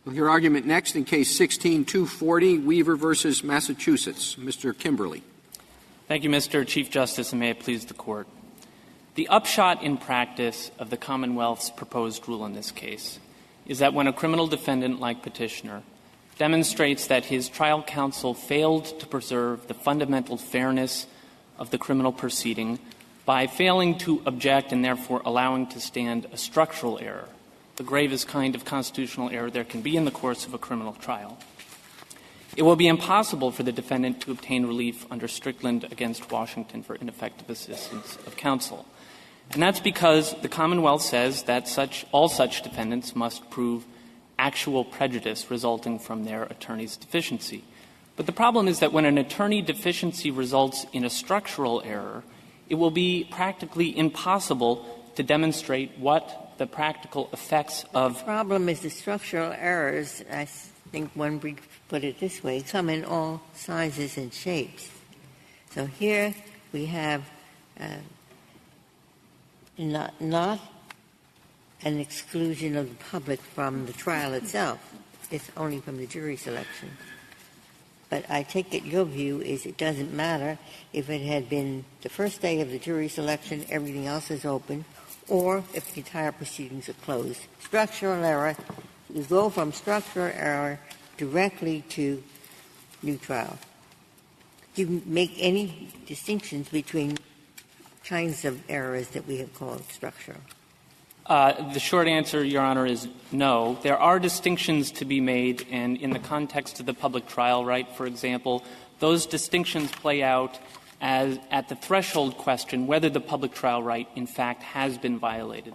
We'll hear argument next in Case 16-240, Weaver versus Massachusetts. Mr. Kimberly. Thank you, Mr. Chief Justice, and may it please the Court. The upshot in practice of the Commonwealth's proposed rule in this case is that when a criminal defendant like Petitioner demonstrates that his trial counsel failed to preserve the fundamental fairness of the criminal proceeding by failing to object and therefore allowing to stand a structural error, the gravest kind of constitutional error there can be in the course of a criminal trial, it will be impossible for the defendant to obtain relief under Strickland against Washington for ineffective assistance of counsel. And that's because the Commonwealth says that all such defendants must prove actual prejudice resulting from their attorney's deficiency. But the problem is that when an attorney deficiency results in a structural error, it will be practically impossible to demonstrate what the practical effects of. The problem is the structural errors, I think one would put it this way, come in all sizes and shapes. So here we have not an exclusion of the public from the trial itself. It's only from the jury selection. But I take it your view is it doesn't matter if it had been the first day of the jury selection, everything else is open, or if the entire proceedings are closed. Structural error, you go from structural error directly to new trial. Do you make any distinctions between kinds of errors that we have called structural? The short answer, Your Honor, is no. There are distinctions to be made, and in the context of the public trial right, for example, those distinctions play out as at the threshold question whether the public trial right, in fact, has been violated.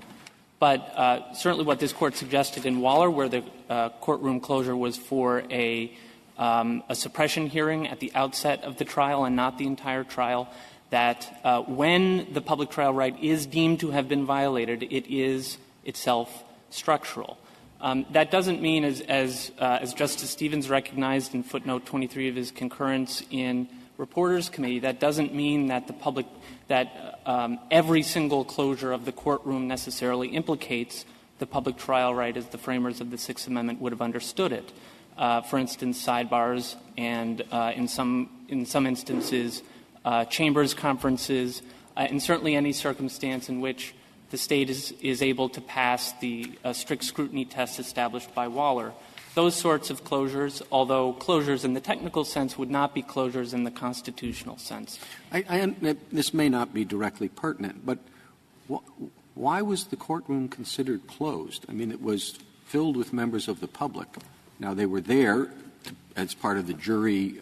But certainly what this Court suggested in Waller, where the courtroom closure was for a suppression hearing at the outset of the trial and not the entire trial, that when the public trial right is deemed to have been violated, it is itself structural. That doesn't mean, as Justice Stevens recognized in footnote 23 of his concurrence in Reporters Committee, that doesn't mean that every single closure of the courtroom necessarily implicates the public trial right as the framers of the Sixth Amendment would have understood it. For instance, sidebars and in some instances chambers conferences, and certainly any circumstance in which the State is able to pass the strict scrutiny test established by Waller. Those sorts of closures, although closures in the technical sense, would not be closures in the constitutional sense. This may not be directly pertinent, but why was the courtroom considered closed? I mean, it was filled with members of the public. Now, they were there as part of the jury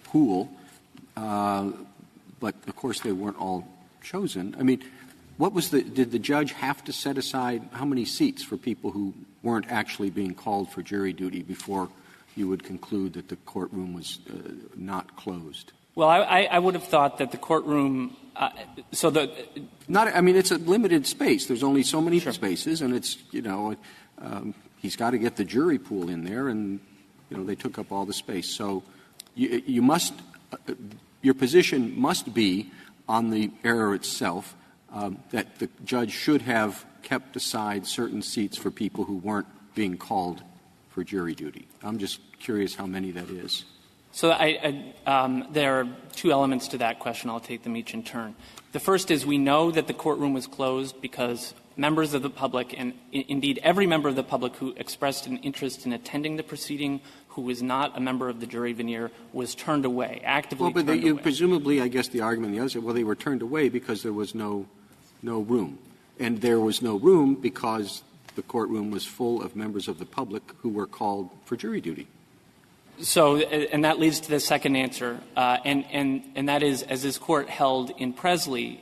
pool, but, of course, they weren't all chosen. I mean, did the judge have to set aside how many seats for people who weren't actually being called for jury duty before you would conclude that the courtroom was not closed? Well, I would have thought that the courtroom it's a limited space. There's only so many Sure. spaces, and it's, he's got to get the jury pool in there, and, they took up all the space. So you must your position must be on the error itself, that the judge should have kept aside certain seats for people who weren't being called for jury duty. I'm just curious how many that is. So there are two elements to that question. I'll take them each in turn. The first is we know that the courtroom was closed because members of the public, and indeed every member of the public who expressed an interest in attending the proceeding who was not a member of the jury veneer was turned away, actively turned away. Presumably, I guess the argument on the other side, well, they were turned away because there was no room. And there was no room because the courtroom was full of members of the public who were called for jury duty. So, and that leads to the second answer, and that is, as this Court held in Presley,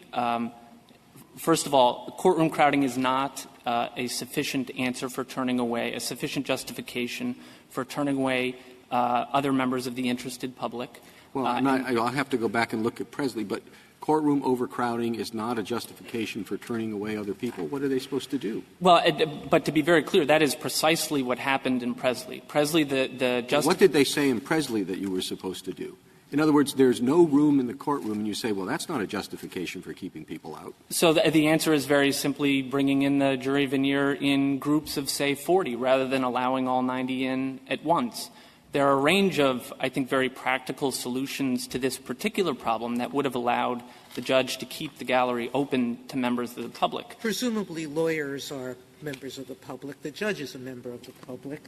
first of all, courtroom crowding is not a sufficient answer for turning away, a sufficient justification for turning away other members of the interested public. Well, I'll have to go back and look at Presley, but courtroom overcrowding is not a justification for turning away other people. What are they supposed to do? Well, but to be very clear, that is precisely what happened in Presley. Presley, What did they say in Presley that you were supposed to do? In other words, there's no room in the courtroom, and you say, well, that's not a justification for keeping people out. So the answer is very simply bringing in the jury veneer in groups of, say, 40, rather than allowing all 90 in at once. There are a range of, I think, very practical solutions to this particular problem that would have allowed the judge to keep the gallery open to members of the public. Presumably lawyers are members of the public. The judge is a member of the public.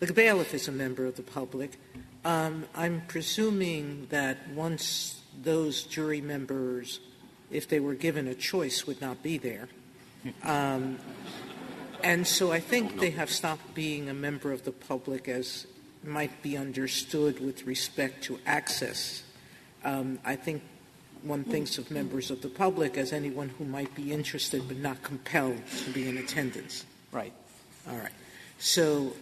The bailiff is a member of the public. I'm presuming that once those jury members, if they were given a choice, would not be there. And so I think they have stopped being a member of the public as might be understood with respect to access. I think one thinks of members of the public as anyone who might be interested but not compelled to be in attendance. Right. All right. So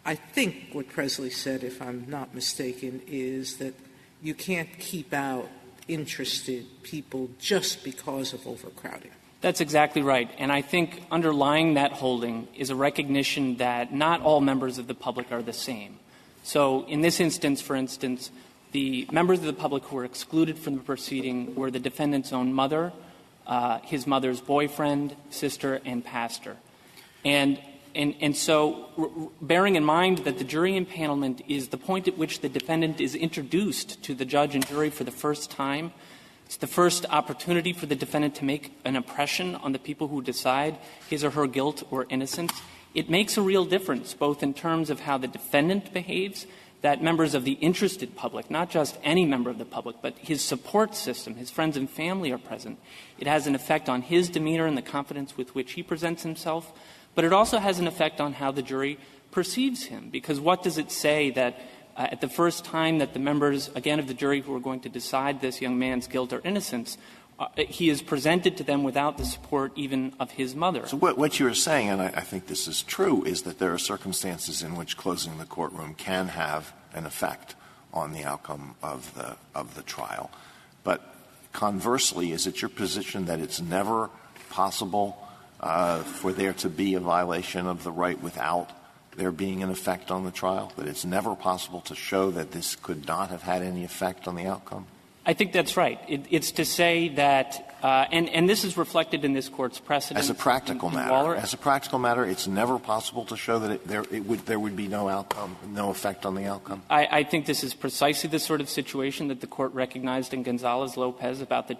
I think what Presley said, if I'm not mistaken, is that you can't keep out interested people just because of overcrowding. That's exactly right. And I think underlying that holding is a recognition that not all members of the public are the same. So in this instance, for instance, the members of the public who were excluded from the proceeding were the defendant's own mother, his mother's boyfriend, sister, and pastor. And so bearing in mind that the jury empanelment is the point at which the defendant is introduced to the judge and jury for the first time, it's the first opportunity for the defendant to make an impression on the people who decide his or her guilt or innocence. It makes a real difference, both in terms of how the defendant behaves, that members of the interested public, not just any member of the public, but his support system, his friends and family are present. It has an effect on his demeanor and the confidence with which he presents himself, but it also has an effect on how the jury perceives him. Because what does it say that at the first time that the members, again, of the jury who are going to decide this young man's guilt or innocence, he is presented to them without the support even of his mother? So what you're saying, and I think this is true, is that there are circumstances in which closing the courtroom can have an effect on the outcome of the trial. But conversely, is it your position that it's never possible for there to be a violation of the right without there being an effect on the trial, that it's never possible to show that this could not have had any effect on the outcome? I think that's right. It's to say that, and this is reflected in this Court's precedent. As a practical in matter, Waller. as a practical matter, it's never possible to show that there would be no outcome, no effect on the outcome? I think this is precisely the sort of situation that the Court recognized in Gonzalez-Lopez about the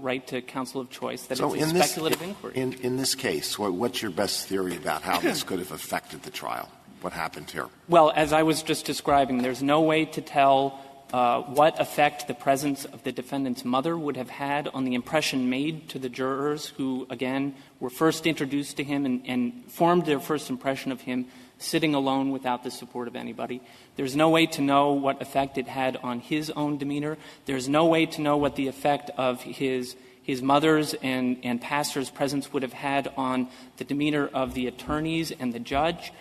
right to counsel of choice, that so it's a speculative inquiry. In this case, what's your best theory about how this could have affected the trial? What happened here? Well, as I was just describing, there's no way to tell what effect the presence of the defendant's mother would have had on the impression made to the jurors who, again, were first introduced to him and formed their first impression of him sitting alone without the support of anybody. There's no way to know what effect it had on his own demeanor. There's no way to know what the effect of his mother's and pastor's presence would have had on the demeanor of the attorneys and the judge.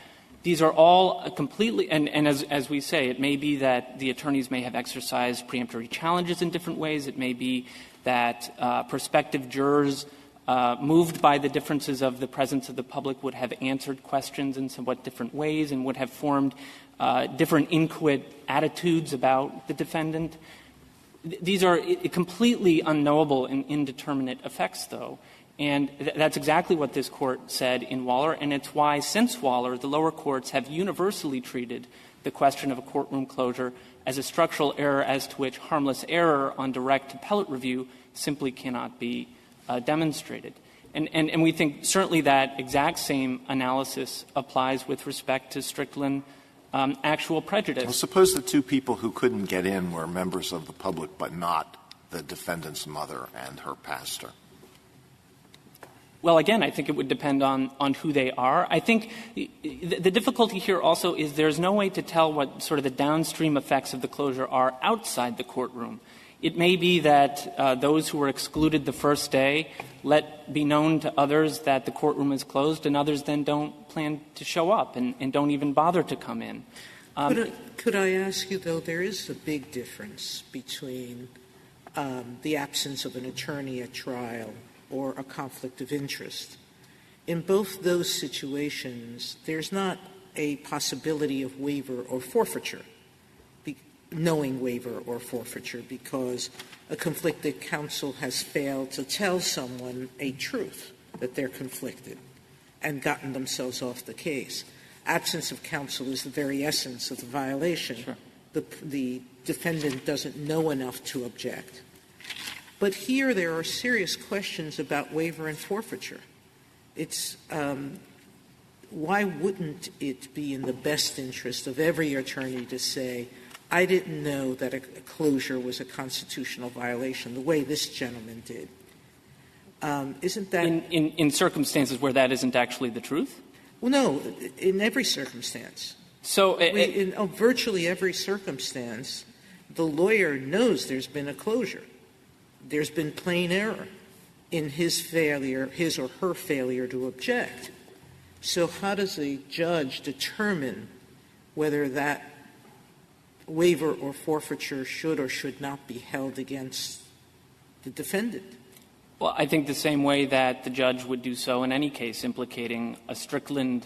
These are all completely, and as we say, it may be that the attorneys may have exercised preemptory challenges in different ways. It may be that prospective jurors, moved by the differences of the presence of the public, would have answered questions in somewhat different ways and would have formed different inchoate attitudes about the defendant. These are completely unknowable and indeterminate effects, though. And that's exactly what this Court said in Waller, and it's why, since Waller, the lower courts have universally treated the question of a courtroom closure as a structural error as to which harmless error on direct appellate review simply cannot be demonstrated. And we think certainly that exact same analysis applies with respect to Strickland actual prejudice. Well, suppose the two people who couldn't get in were members of the public but not the defendant's mother and her pastor. Well, again, I think it would depend on who they are. I think the difficulty here also is there's no way to tell what sort of the downstream effects of the closure are outside the courtroom. It may be that those who were excluded the first day let be known to others that the courtroom is closed, and others then don't plan to show up and don't even bother to come in. Could I ask you, though, there is a big difference between the absence of an attorney at trial or a conflict of interest. In both those situations, there's not a possibility of waiver or forfeiture. knowing waiver or forfeiture because a conflicted counsel has failed to tell someone a truth that they're conflicted and gotten themselves off the case. Absence of counsel is the very essence of the violation. Sure. The defendant doesn't know enough to object. But here there are serious questions about waiver and forfeiture. It's why wouldn't it be in the best interest of every attorney to say, I didn't know that a closure was a constitutional violation the way this gentleman did? Isn't that in circumstances where that isn't actually the truth? Well, no, in every circumstance. So In virtually every circumstance, the lawyer knows there's been a closure. There's been plain error in his or her failure to object. So how does a judge determine whether that waiver or forfeiture should or should not be held against the defendant? Well, I think the same way that the judge would do so in any case implicating a Strickland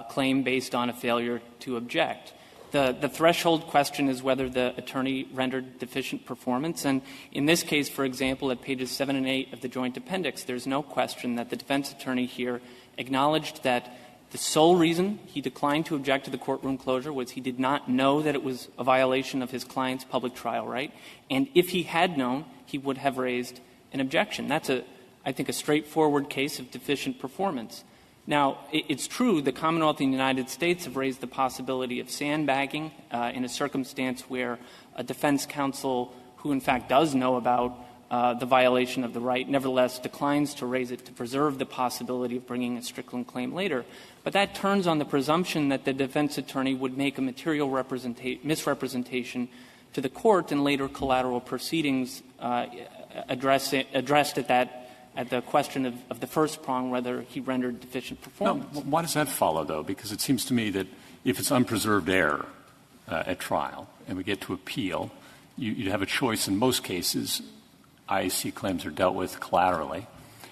claim based on a failure to object. The threshold question is whether the attorney rendered deficient performance. And in this case, for example, at pages 7 and 8 of the joint appendix, there's no question that the defense attorney here acknowledged that the sole reason he declined to object to the courtroom closure was he did not know that it was a violation of his client's public trial right. And if he had known, he would have raised an objection. That's, I think, a straightforward case of deficient performance. Now, it's true the Commonwealth and the United States have raised the possibility of sandbagging in a circumstance where a defense counsel who, in fact, does know about the violation of the right nevertheless declines to raise it to preserve the possibility of bringing a Strickland claim later. But that turns on the presumption that the defense attorney would make a material misrepresentation to the court in later collateral proceedings addressed at the question of the first prong, whether he rendered deficient performance. No, why does that follow, though? Because it seems to me that if it's unpreserved error at trial and we get to appeal, you'd have a choice in most cases. IAC claims are dealt with collaterally.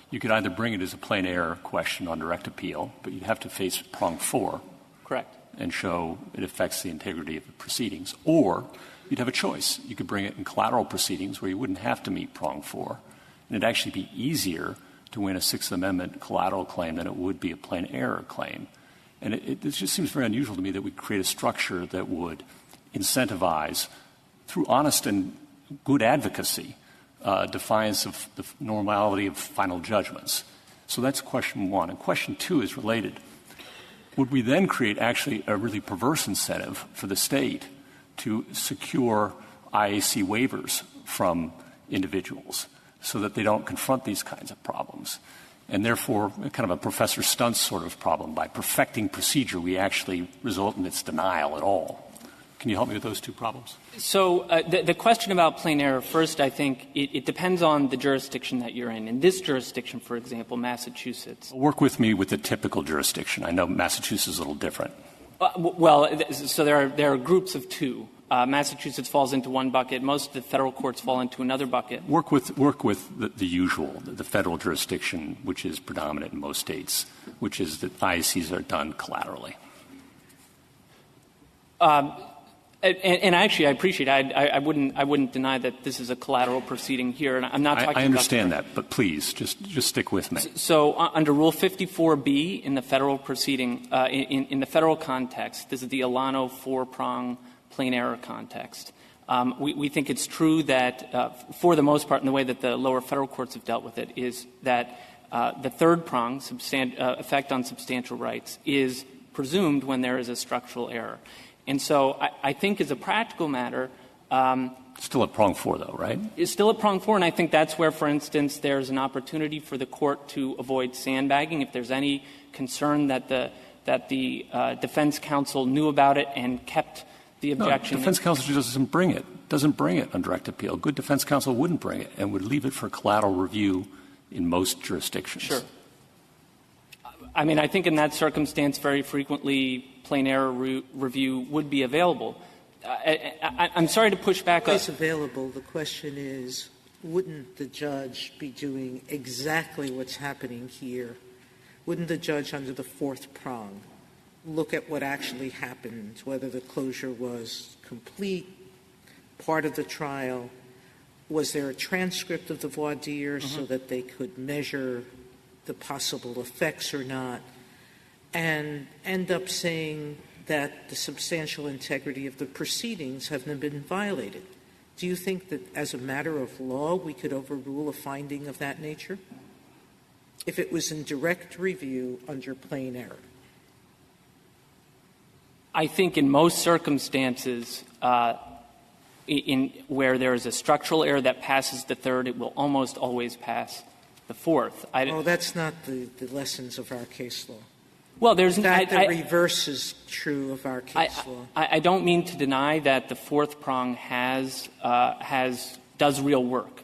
You could either bring it as a plain error question on direct appeal, but you'd have to face prong 4. Correct. And show it affects the integrity of the proceedings. Or you'd have a choice. You could bring it in collateral proceedings where you wouldn't have to meet prong 4. And it'd actually be easier to win a Sixth Amendment collateral claim than it would be a plain error claim. And it just seems very unusual to me that we create a structure that would incentivize, through honest and good advocacy, defiance of the normality of final judgments. So that's question 1. And question 2 is related. Would we then create actually a really perverse incentive for the state to secure IAC waivers from individuals so that they don't confront these kinds of problems? And therefore, kind of a Professor Stuntz sort of problem. By perfecting procedure, we actually result in its denial at all. Can you help me with those two problems? So the question about plain error, first, I think it depends on the jurisdiction that you're in. In this jurisdiction, for example, Massachusetts. Work with me with the typical jurisdiction. I know Massachusetts is a little different. So there are groups of two. Massachusetts falls into one bucket. Most of the federal courts fall into another bucket. Work with the usual, the federal jurisdiction, which is predominant in most states, which is that IACs are done collaterally. And actually, I appreciate it. I wouldn't deny that this is a collateral proceeding here, and I'm not talking. I understand that, but please just stick with me. So under Rule 54B in the federal proceeding, in the federal context, this is the Alano 4-prong plain error context. We think it's true that, for the most part, in the way that the lower federal courts have dealt with it, is that the third prong, effect on substantial rights, is presumed when there is a structural error. And so I think as a practical matter still at prong 4, though, right? It's still at prong 4, and I think that's where, for instance, there's an opportunity for the court to avoid sandbagging. If there's any concern that the defense counsel knew about it and kept the objection. No, defense counsel just doesn't bring it on direct appeal. Good defense counsel wouldn't bring it and would leave it for collateral review in most jurisdictions. Sure. I mean, I think in that circumstance, very frequently, plain error review would be available. I'm sorry to push back. It's available. The question is, wouldn't the judge be doing exactly what's happening here? Wouldn't the judge, under the fourth prong, look at what actually happened, whether the closure was complete, part of the trial? Was there a transcript of the voir dire so that they could measure the possible effects or not, and end up saying that the substantial integrity of the proceedings haven't been violated? Do you think that as a matter of law we could overrule a finding of that nature if it was in direct review under plain error? I think in most circumstances, in where there is a structural error that passes the third, it will almost always pass the fourth. That's not the lessons of our case law. Well, there's in fact, the reverse is true of our case law. I don't mean to deny that the fourth prong does real work.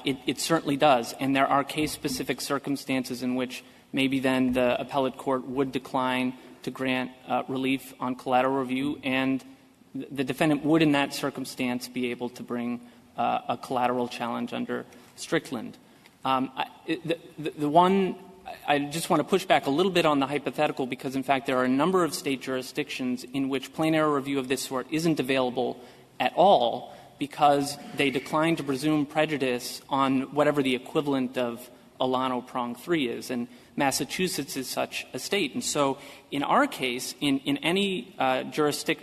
It certainly does, and there are case-specific circumstances in which maybe then the appellate court would decline to grant relief on collateral review, and the defendant would in that circumstance be able to bring a collateral challenge under Strickland. I just want to push back a little bit on the hypothetical because, in fact, there are a number of state jurisdictions in which plain error review of this sort isn't available at all because they decline to presume prejudice on whatever the equivalent of Alano prong 3 is. And Massachusetts is such a state. And so in our case, in any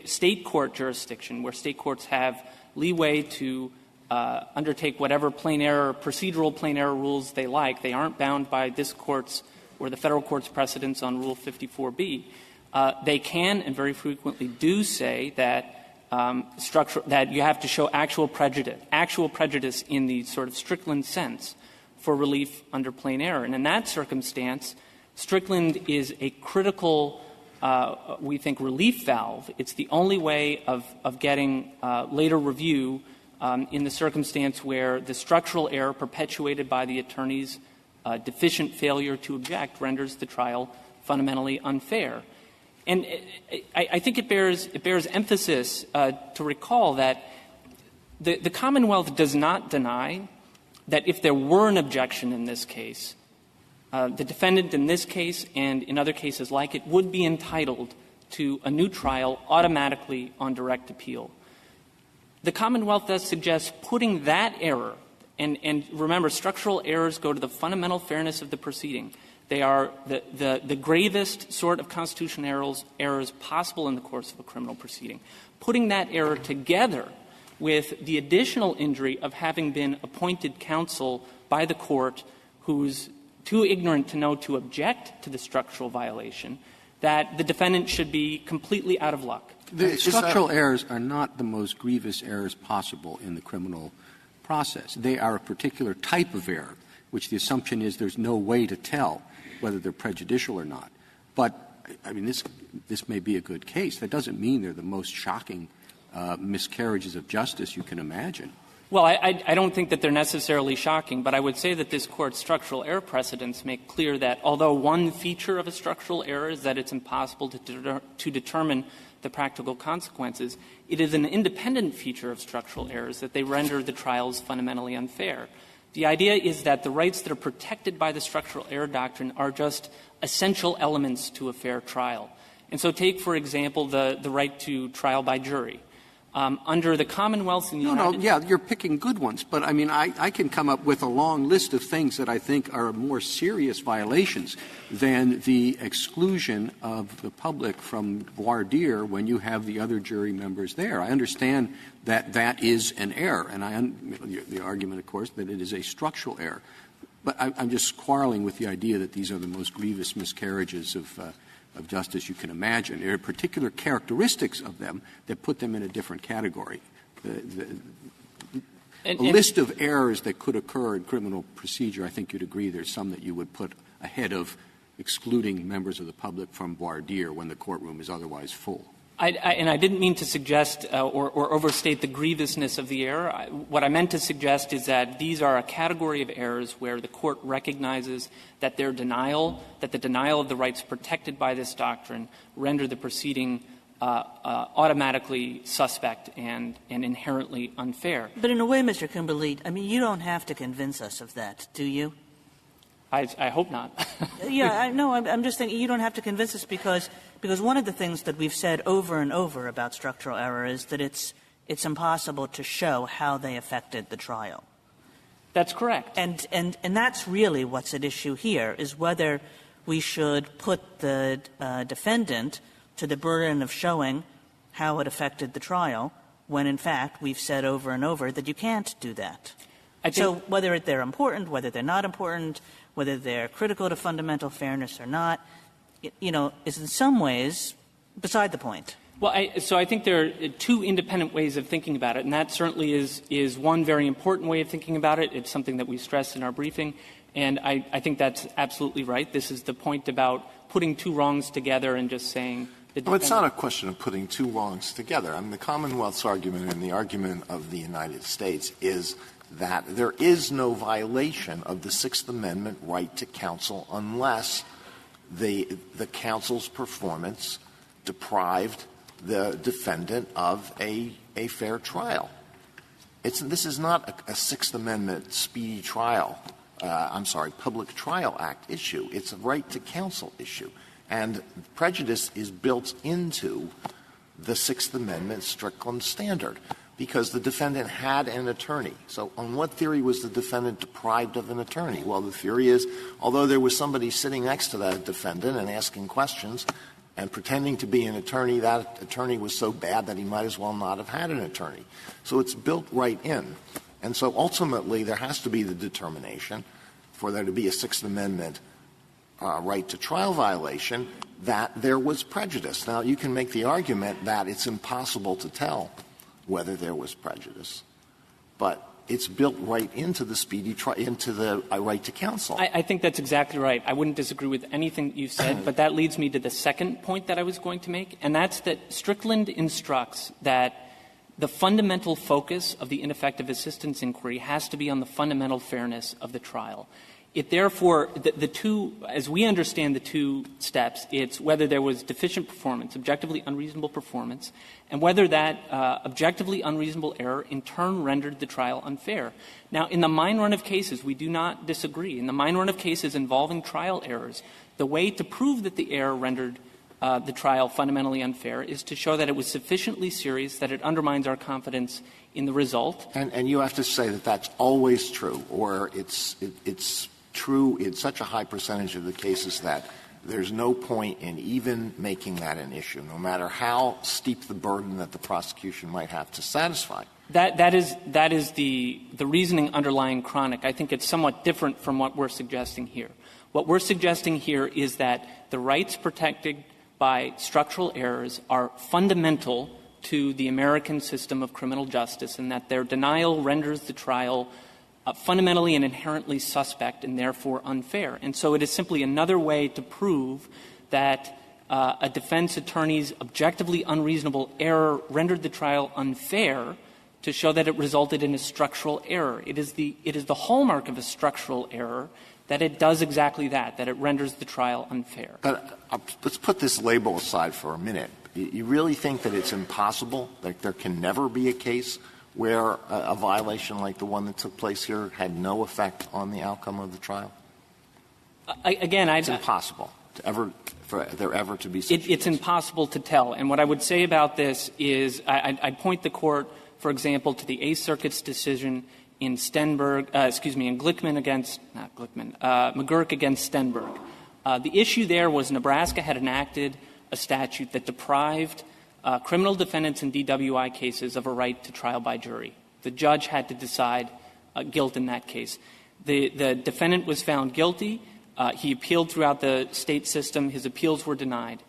state court jurisdiction where state courts have leeway to undertake whatever procedural plain error rules they like, they aren't bound by this court's or the federal court's precedents on Rule 54B. They can and very frequently do say that that you have to show actual prejudice in the sort of Strickland sense for relief under plain error. And in that circumstance, Strickland is a critical, we think, relief valve. It's the only way of getting later review in the circumstance where the structural error perpetuated by the attorney's deficient failure to object renders the trial fundamentally unfair. And I think it bears emphasis to recall that the Commonwealth does not deny that if there were an objection in this case, the defendant in this case and in other cases like it would be entitled to a new trial automatically on direct appeal. The Commonwealth thus suggests putting that error, and remember, structural errors go to the fundamental fairness of the proceeding. They are the gravest sort of constitutional errors possible in the course of a criminal proceeding. Putting that error together with the additional injury of having been appointed counsel by the court who's too ignorant to know to object to the structural violation, that the defendant should be completely out of luck. The structural errors are not the most grievous errors possible in the criminal process. They are a particular type of error, which the assumption is there's no way to tell whether they're prejudicial or not. But, I mean, this may be a good case. That doesn't mean they're the most shocking miscarriages of justice you can imagine. Well, I don't think that they're necessarily shocking, but I would say that this Court's structural error precedents make clear that although one feature of a structural error is that it's impossible to determine the practical consequences, it is an independent feature of structural errors that they render the trials fundamentally unfair. The idea is that the rights that are protected by the structural error doctrine are just essential elements to a fair trial. And so take, for example, the right to trial by jury. Under the Commonwealth in the United States. You're picking good ones, but I mean, I can come up with a long list of things that I think are more serious violations than the exclusion of the public from voir dire when you have the other jury members there. I understand that that is an error, and the argument, of course, that it is a structural error. But I'm just quarreling with the idea that these are the most grievous miscarriages of justice you can imagine. There are particular characteristics of them that put them in a different category. A list of errors that could occur in criminal procedure, I think you'd agree there's some that you would put ahead of excluding members of the public from voir dire when the courtroom is otherwise full. And I didn't mean to suggest or overstate the grievousness of the error. What I meant to suggest is that these are a category of errors where the Court recognizes that the denial of the rights protected by this doctrine render the proceeding automatically suspect and inherently unfair. But in a way, Mr. Kimberly, I mean, you don't have to convince us of that, do you? I hope not. I'm just thinking you don't have to convince us because one of the things that we've said over and over about structural error is that it's it's impossible to show how they affected the trial. That's correct. And that's really what's at issue here, is whether we should put the defendant to the burden of showing how it affected the trial, when in fact we've said over and over that you can't do that. So whether they're important, whether they're not important, whether they're critical to fundamental fairness or not, is in some ways beside the point. Well, so I think there are two independent ways of thinking about it, and that certainly is one very important way of thinking about it. It's something that we stressed in our briefing, and I think that's absolutely right. This is the point about putting two wrongs together and just saying the defendant. Well, it's not a question of putting two wrongs together. I mean, the Commonwealth's argument and the argument of the United States is that there is no violation of the Sixth Amendment right to counsel unless the counsel's performance deprived the defendant of a fair trial. This is not a Sixth Amendment speedy trial, Public Trial Act issue. It's a right to counsel issue. And prejudice is built into the Sixth Amendment Strickland standard because the defendant had an attorney. So on what theory was the defendant deprived of an attorney? Well, the theory is, although there was somebody sitting next to that defendant and asking questions and pretending to be an attorney, that attorney was so bad that he might as well not have had an attorney. So it's built right in. And so ultimately there has to be the determination for there to be a Sixth Amendment right to trial violation that there was prejudice. Now, you can make the argument that it's impossible to tell whether there was prejudice, but it's built right into the into the right to counsel. I think that's exactly right. I wouldn't disagree with anything you said, but that leads me to the second point that I was going to make, and that's that Strickland instructs that the fundamental focus of the ineffective assistance inquiry has to be on the fundamental fairness of the trial. It therefore, the two, as we understand the two steps, it's whether there was deficient performance, objectively unreasonable performance, and whether that objectively unreasonable error in turn rendered the trial unfair. Now, in the mine run of cases, we do not disagree. In the mine run of cases involving trial errors, the way to prove that the error rendered the trial fundamentally unfair is to show that it was sufficiently serious that it undermines our confidence in the result. And you have to say that that's always true, or it's true in such a high percentage of the cases that there's no point in even making that an issue, no matter how steep the burden that the prosecution might have to satisfy. That is the reasoning underlying chronic. I think it's somewhat different from what we're suggesting here. What we're suggesting here is that the rights protected by structural errors are fundamental to the American system of criminal justice, and that their denial renders the trial fundamentally and inherently suspect and therefore unfair. And so it is simply another way to prove that a defense attorney's objectively unreasonable error rendered the trial unfair to show that it resulted in a structural error. It is the hallmark of a structural error that it does exactly that it renders the trial unfair. But let's put this label aside for a minute. You really think that it's impossible, that there can never be a case where a violation like the one that took place here had no effect on the outcome of the trial? It's impossible for there ever to be such It's impossible to tell. And what I would say about this is I'd point the Court, for example, to the Eighth Circuit's decision in Stenberg, in Glickman against, not Glickman, McGurk against Stenberg. The issue there was Nebraska had enacted a statute that deprived criminal defendants in DWI cases of a right to trial by jury. The judge had to decide guilt in that case. The defendant was found guilty. He appealed throughout the state system. His appeals were denied.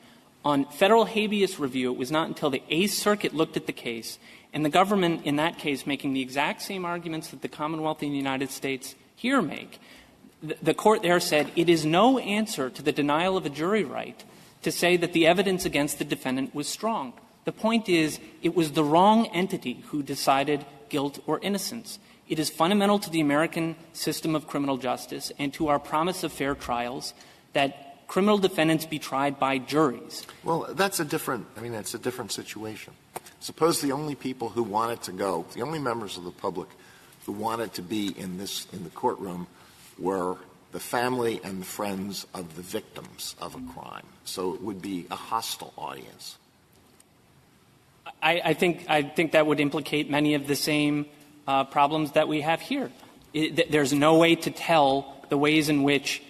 On federal habeas review, it was not until the Eighth Circuit looked at the case, and the government in that case making the exact same arguments that the Commonwealth in the United States here make, the Court there said it is no answer to the denial of a jury right to say that the evidence against the defendant was strong. The point is, it was the wrong entity who decided guilt or innocence. It is fundamental to the American system of criminal justice and to our promise of fair trials that criminal defendants be tried by juries. Well, that's a different situation. Suppose the only people who wanted to go, the only members of the public who wanted to be in the courtroom were the family and the friends of the victims of a crime. So it would be a hostile audience. I think that would implicate many of the same problems that we have here. There's no way to tell the ways in which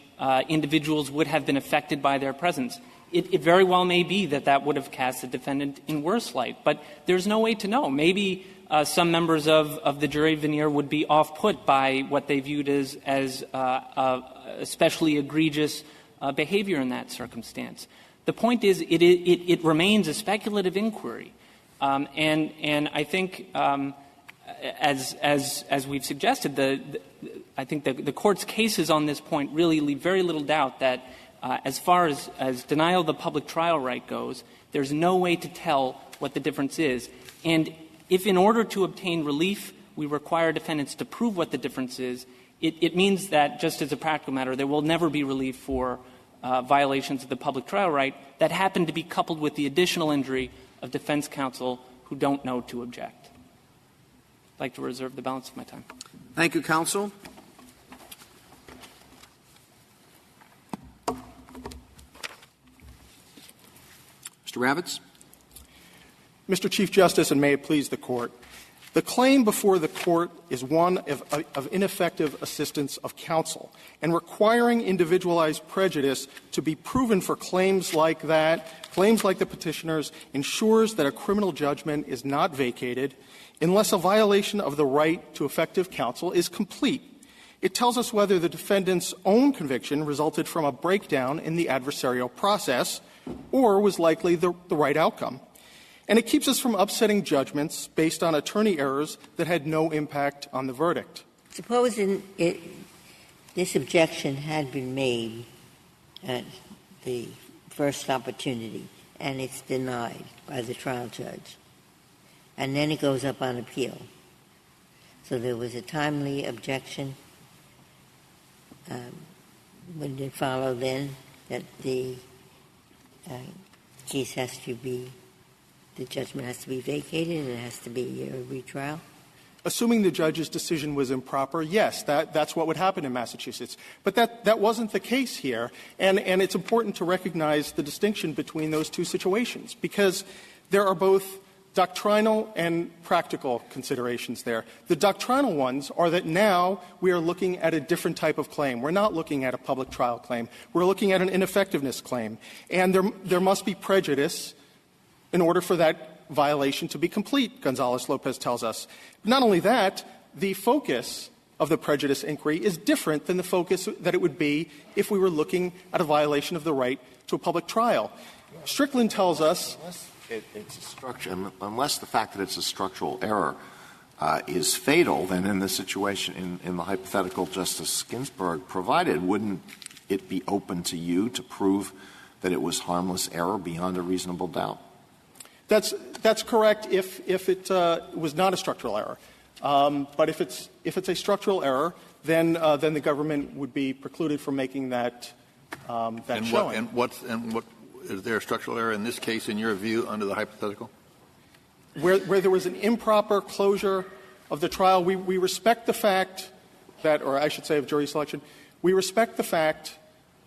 individuals would have been affected by their presence. It very well may be that would have cast the defendant in worse light, but there's no way to know. Maybe some members of the jury veneer would be off-put by what they viewed as especially egregious behavior in that circumstance. The point is it remains a speculative inquiry. And I think, as we've suggested, I think the Court's cases on this point really leave very little doubt that as far as denial of the public trial right goes, there's no way to tell what the difference is. And if in order to obtain relief we require defendants to prove what the difference is, it means that, just as a practical matter, there will never be relief for violations of the public trial right that happen to be coupled with the additional injury of defense counsel who don't know to object. I'd like to reserve the balance of my time. Thank you, counsel. Mr. Ravitz. Mr. Chief Justice, and may it please the Court, the claim before the Court is one of ineffective assistance of counsel, and requiring individualized prejudice to be proven for claims like that, claims like the petitioner's, ensures that a criminal judgment is not vacated unless a violation of the right to effective counsel is complete. It tells us whether the defendant's own conviction resulted from a breakdown in the adversarial process or was likely the right outcome. And it keeps us from upsetting judgments based on attorney errors that had no impact on the verdict. Supposing this objection had been made at the first opportunity and it's denied by the trial judge, and then it goes up on appeal. So there was a timely objection. Wouldn't it follow then that the case has to be, the judgment has to be vacated and it has to be a retrial? Assuming the judge's decision was improper, yes, that's what would happen in Massachusetts. But that wasn't the case here, and it's important to recognize the distinction between those two situations, because there are both doctrinal and practical considerations there. The doctrinal ones are that now we are looking at a different type of claim. We're not looking at a public trial claim. We're looking at an ineffectiveness claim. And there must be prejudice in order for that violation to be complete, Gonzales-Lopez tells us. Not only that, the focus of the prejudice inquiry is different than the focus that it would be if we were looking at a violation of the right to a public trial. Strickland tells us it's a structure, unless the fact that it's a structural error is fatal, then in this situation, in the hypothetical Justice Ginsburg provided, wouldn't it be open to you to prove that it was harmless error beyond a reasonable doubt? That's correct if it was not a structural error. But if it's a structural error, then the government would be precluded from making that showing. What is there a structural error in this case, in your view, under the hypothetical? Where there was an improper closure of the trial, we respect the fact that, or I should say of jury selection, we respect the fact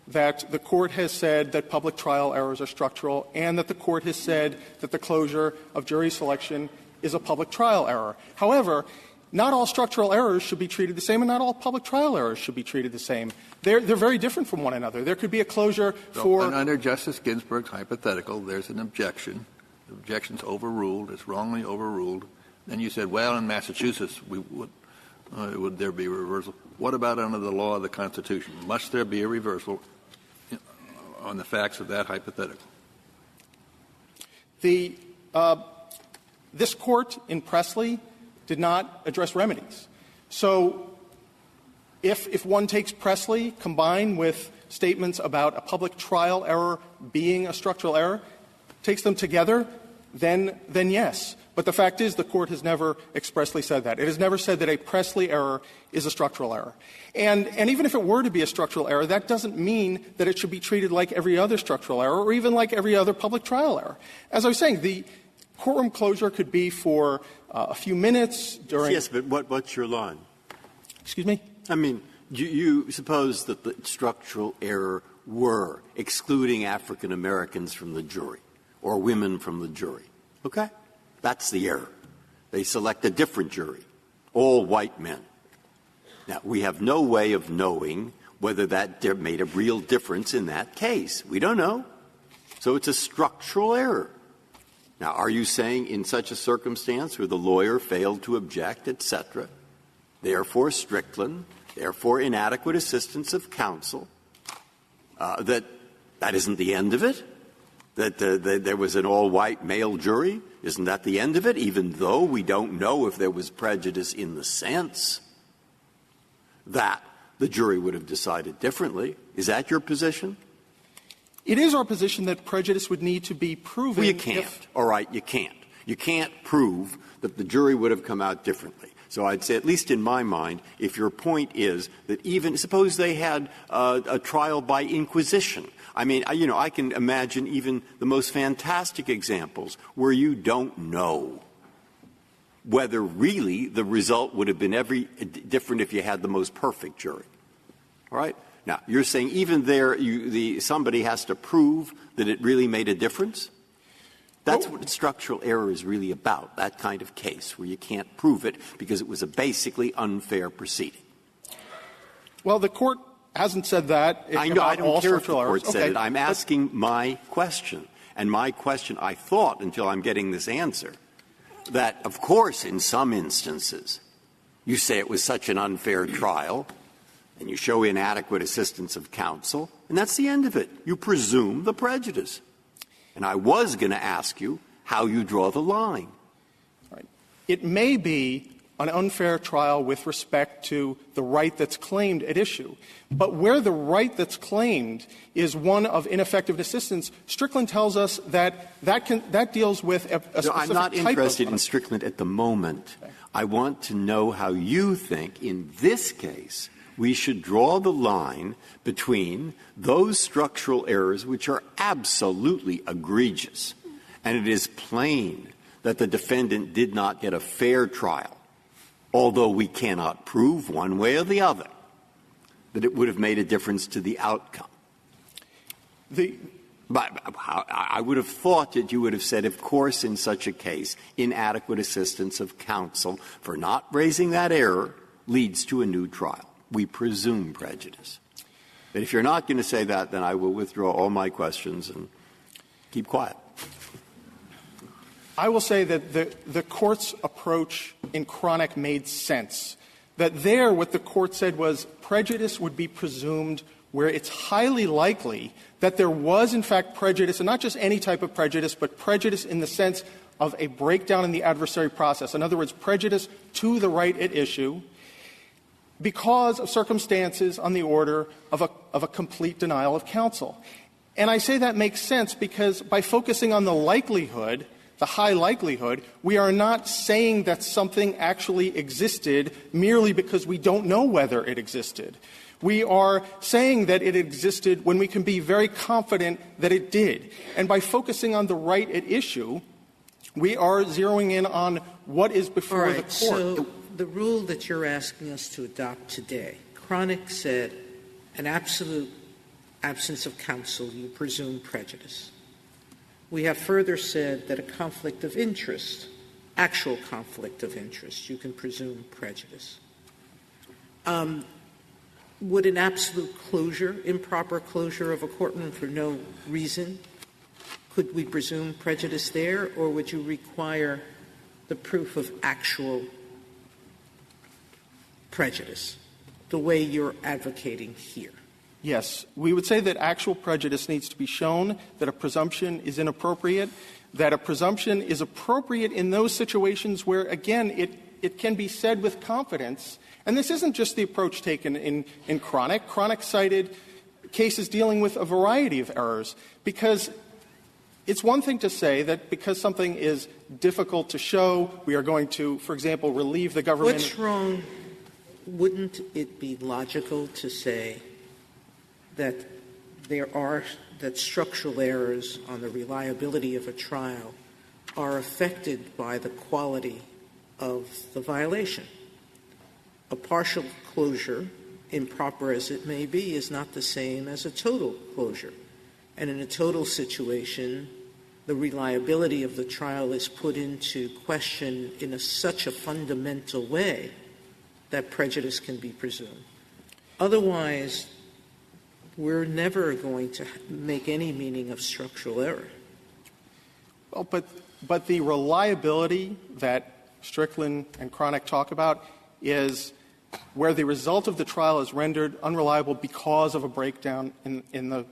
that the Court has said that public trial errors are structural and that the Court has said that the closure of jury selection is a public trial error. However, not all structural errors should be treated the same, and not all public trial errors should be treated the same. They're very different from one another. There could be a closure for — And under Justice Ginsburg's hypothetical, there's an objection. The objection's overruled. It's wrongly overruled. Then you said, well, in Massachusetts, would there be a reversal? What about under the law of the Constitution? Must there be a reversal on the facts of that hypothetical? This Court in Presley did not address remedies. So if one takes Presley combined with statements about a public trial error being a structural error, takes them together, then yes. But the fact is the Court has never expressly said that. It has never said that a Presley error is a structural error. And even if it were to be a structural error, that doesn't mean that it should be treated like every other structural error or even like every other public trial error. As I was saying, the courtroom closure could be for a few minutes during — Yes, but what's your line? Excuse me? I mean, you suppose that the structural error were excluding African Americans from the jury or women from the jury. Okay? That's the error. They select a different jury, all white men. Now, we have no way of knowing whether that made a real difference in that case. We don't know. So it's a structural error. Now, are you saying in such a circumstance where the lawyer failed to object, et cetera, therefore Strickland, therefore inadequate assistance of counsel, that isn't the end of it? That there was an all-white male jury? Isn't that the end of it, even though we don't know if there was prejudice in the sense that the jury would have decided differently? Is that your position? It is our position that prejudice would need to be proven. Well, you can't. All right, you can't. You can't prove that the jury would have come out differently. So I'd say, at least in my mind, if your point is that even suppose they had a trial by inquisition. I mean, I can imagine even the most fantastic examples where you don't know whether really the result would have been different if you had the most perfect jury. All right? Now, you're saying even there somebody has to prove that it really made a difference? That's what structural error is really about, that kind of case where you can't prove it because it was a basically unfair proceeding. Well, the Court hasn't said that. I know. I don't care if the Court said it. I'm asking my question. And my question, I thought, until I'm getting this answer, that, of course, in some instances, you say it was such an unfair trial, and you show inadequate assistance of counsel, and that's the end of it. You presume the prejudice. And I was going to ask you how you draw the line. Right. It may be an unfair trial with respect to the right that's claimed at issue. But where the right that's claimed is one of ineffective assistance, Strickland tells us that deals with a specific type of I'm not interested in Strickland at the moment. Okay. I want to know how you think, in this case, we should draw the line between those structural errors which are absolutely egregious, and it is plain that the defendant did not get a fair trial, although we cannot prove one way or the other that it would have made a difference to the outcome. But I would have thought that you would have said, of course, in such a case, inadequate assistance of counsel for not raising that error leads to a new trial. We presume prejudice. But if you're not going to say that, then I will withdraw all my questions and keep quiet. I will say that the Court's approach in Cronic made sense. That there what the Court said was prejudice would be presumed where it's highly likely that there was, in fact, prejudice, and not just any type of prejudice, but prejudice in the sense of a breakdown in the adversary process. In other words, prejudice to the right at issue, because of circumstances on the order of a complete denial of counsel. And I say that makes sense because by focusing on the likelihood, the high likelihood, we are not saying that something actually existed merely because we don't know whether it existed. We are saying that it existed when we can be very confident that it did. And by focusing on the right at issue, we are zeroing in on what is before the Court. So the rule that you're asking us to adopt today, Cronic said an absolute absence of counsel, you presume prejudice. We have further said that a conflict of interest, actual conflict of interest, you can presume prejudice. Would an absolute closure, improper closure of a courtroom for no reason, could we presume prejudice there, or would you require the proof of actual prejudice, the way you're advocating here? Yes. We would say that actual prejudice needs to be shown, that a presumption is inappropriate, that a presumption is appropriate in those situations where, again, it can be said with confidence. And this isn't just the approach taken in Cronic. Cronic cited cases dealing with a variety of errors, because it's one thing to say that because something is difficult to show, we are going to, for example, relieve the government. What's wrong? Wouldn't it be logical to say that that structural errors on the reliability of a trial are affected by the quality of the violation? A partial closure, improper as it may be, is not the same as a total closure. And in a total situation, the reliability of the trial is put into question in such a fundamental way that prejudice can be presumed. Otherwise, we're never going to make any meaning of structural error. Well, but the reliability that Strickland and Cronick talk about is where the result of the trial is rendered unreliable because of a breakdown in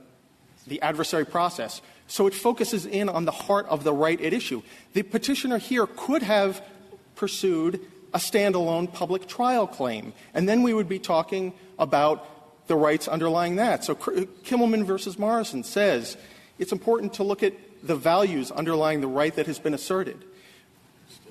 the adversary process. So it focuses in on the heart of the right at issue. The petitioner here could have pursued a standalone public trial claim, and then we would be talking about the rights underlying that. So Kimmelman versus Morrison says it's important to look at the values underlying the right that has been asserted.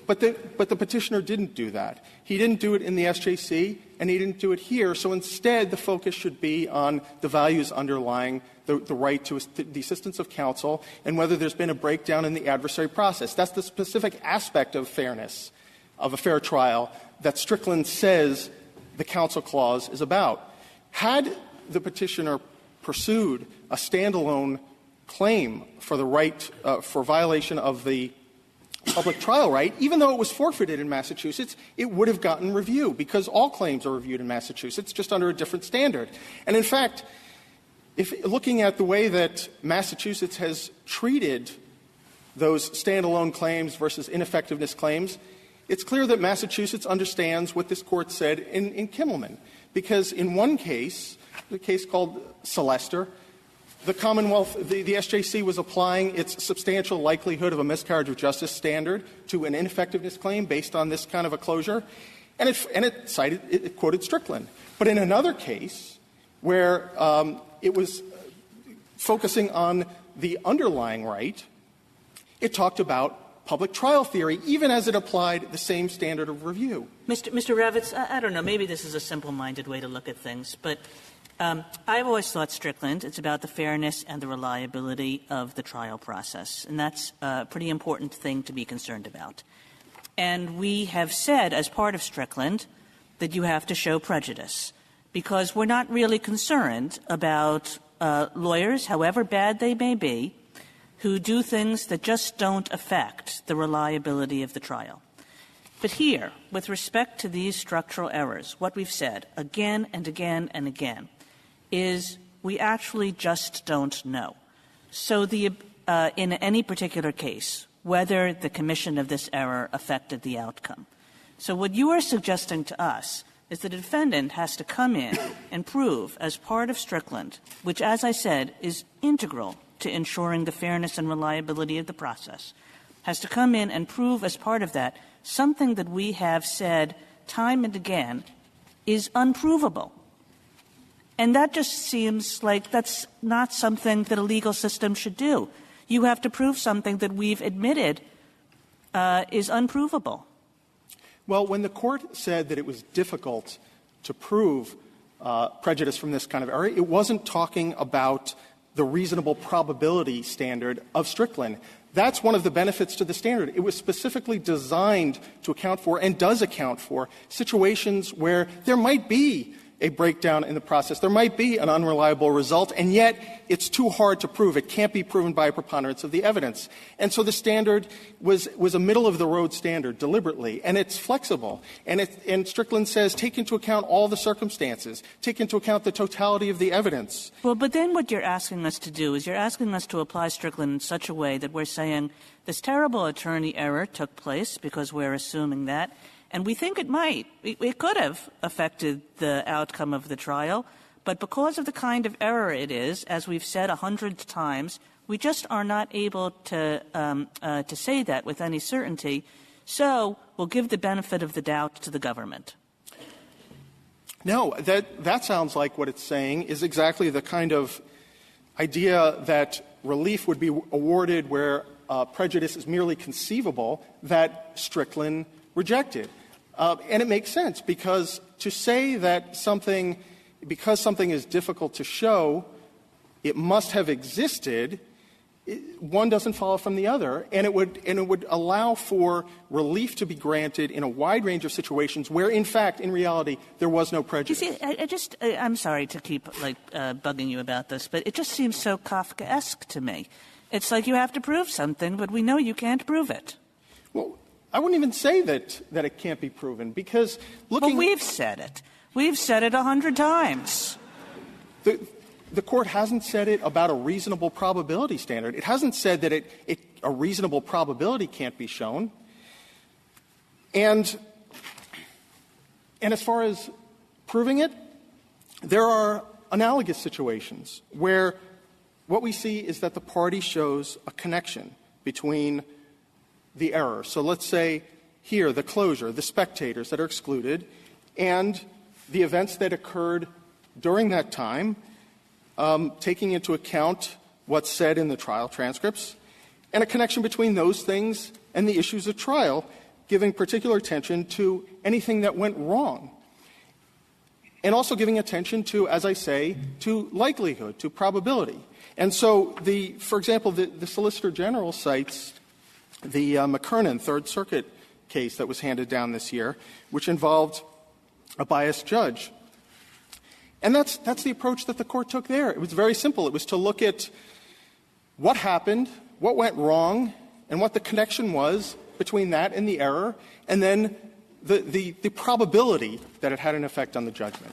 But the petitioner didn't do that. He didn't do it in the SJC, and he didn't do it here. So instead, the focus should be on the values underlying the right to the assistance of counsel and whether there's been a breakdown in the adversary process. That's the specific aspect of fairness, of a fair trial, that Strickland says the counsel clause is about. Had the petitioner pursued a standalone claim for the right for violation of the public trial right, even though it was forfeited in Massachusetts, it would have gotten review because all claims are reviewed in Massachusetts, just under a different standard. And in fact, if looking at the way that Massachusetts has treated those standalone claims versus ineffectiveness claims, it's clear that Massachusetts understands what this Court said in Kimmelman. Because in one case, the case called Celester, the Commonwealth, the SJC was applying its substantial likelihood of a miscarriage of justice standard to an ineffectiveness claim based on this kind of a closure, and it quoted Strickland. But in another case where it was focusing on the underlying right, it talked about public trial theory, even as it applied the same standard of review. Mr. Ravitz, I don't know, maybe this is a simple-minded way to look at things, but I've always thought Strickland, it's about the fairness and the reliability of the trial process, and that's a pretty important thing to be concerned about. And we have said, as part of Strickland, that you have to show prejudice, because we're not really concerned about lawyers, however bad they may be, who do things that just don't affect the reliability of the trial. But here, with respect to these structural errors, what we've said again and again and again is we actually just don't know. So in any particular case, whether the commission of this error affected the outcome. So what you are suggesting to us is the defendant has to come in and prove as part of Strickland, which, as I said, is integral to ensuring the fairness and reliability of the process, has to come in and prove as part of that something that we have said time and again is unprovable. And that just seems like that's not something that a legal system should do. You have to prove something that we've admitted is unprovable. Well, when the Court said that it was difficult to prove prejudice from this kind of error, it wasn't talking about the reasonable probability standard of Strickland. That's one of the benefits to the standard. It was specifically designed to account for, and does account for, situations where there might be a breakdown in the process. There might be an unreliable result, and yet it's too hard to prove. It can't be proven by a preponderance of the evidence. And so the standard was a middle-of-the-road standard deliberately, and it's flexible. And Strickland says take into account all the circumstances, take into account the totality of the evidence. Well, but then what you're asking us to do is you're asking us to apply Strickland in such a way that we're saying this terrible attorney error took place because we're assuming that, and we think it might. It could have affected the outcome of the trial, but because of the kind of error it is, as we've said 100 times, we just are not able to say that with any certainty. So we'll give the benefit of the doubt to the government. No, that sounds like what it's saying is exactly the kind of idea that relief would be awarded where prejudice is merely conceivable that Strickland rejected. And it makes sense, because to say that because something is difficult to show, it must have existed, one doesn't follow from the other, and it would allow for relief to be granted in a wide range of situations where, in fact, in reality, there was no prejudice. You see, I'm sorry to keep bugging you about this, but it just seems so Kafkaesque to me. It's like you have to prove something, but we know you can't prove it. Well, I wouldn't even say that it can't be proven, because looking... Well, we've said it. We've said it 100 times. The Court hasn't said it about a reasonable probability standard. It hasn't said that a reasonable probability can't be shown. And as far as proving it, there are analogous situations where what we see is that the party shows a connection between the error. So let's say here, the closure, the spectators that are excluded, and the events that occurred during that time, taking into account what's said in the trial transcripts, and a connection between those things and the issues of trial, giving particular attention to anything that went wrong. And also giving attention to, as I say, to likelihood, to probability. And so, for example, the Solicitor General cites the McKernan Third Circuit case that was handed down this year, which involved a biased judge. And that's the approach that the Court took there. It was very simple. It was to look at what happened, what went wrong, and what the connection was between that and the error, and then the probability that it had an effect on the judgment.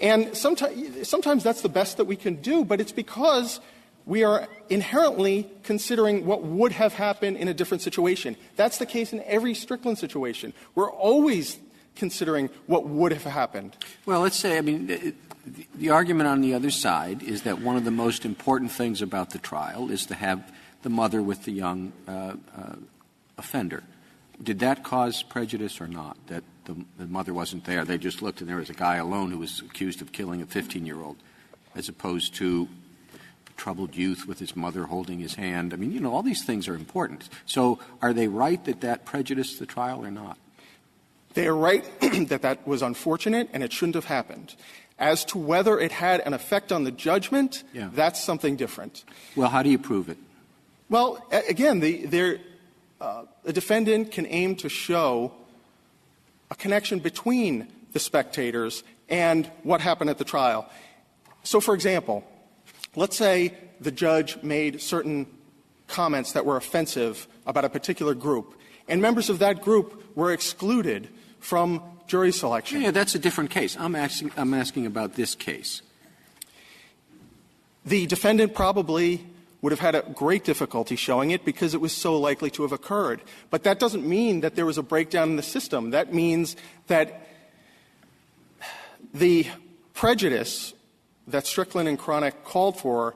And sometimes that's the best that we can do, but it's because we are inherently considering what would have happened in a different situation. That's the case in every Strickland situation. We're always considering what would have happened. Well, let's say, the argument on the other side is that one of the most important things about the trial is to have the mother with the young offender. Did that cause prejudice or not, that the mother wasn't there? They just looked and there was a guy alone who was accused of killing a 15-year-old, as opposed to a troubled youth with his mother holding his hand. All these things are important. So are they right that prejudiced the trial or not? They are right that was unfortunate and it shouldn't have happened. As to whether it had an effect on the judgment, that's something different. Well, how do you prove it? Well, again, the defendant can aim to show a connection between the spectators and what happened at the trial. So, for example, let's say the judge made certain comments that were offensive about a particular group, and members of that group were excluded from jury selection. Yeah, that's a different case. I'm asking about this case. The defendant probably would have had a great difficulty showing it because it was so likely to have occurred. But that doesn't mean that there was a breakdown in the system. That means that the prejudice that Strickland and Cronick called for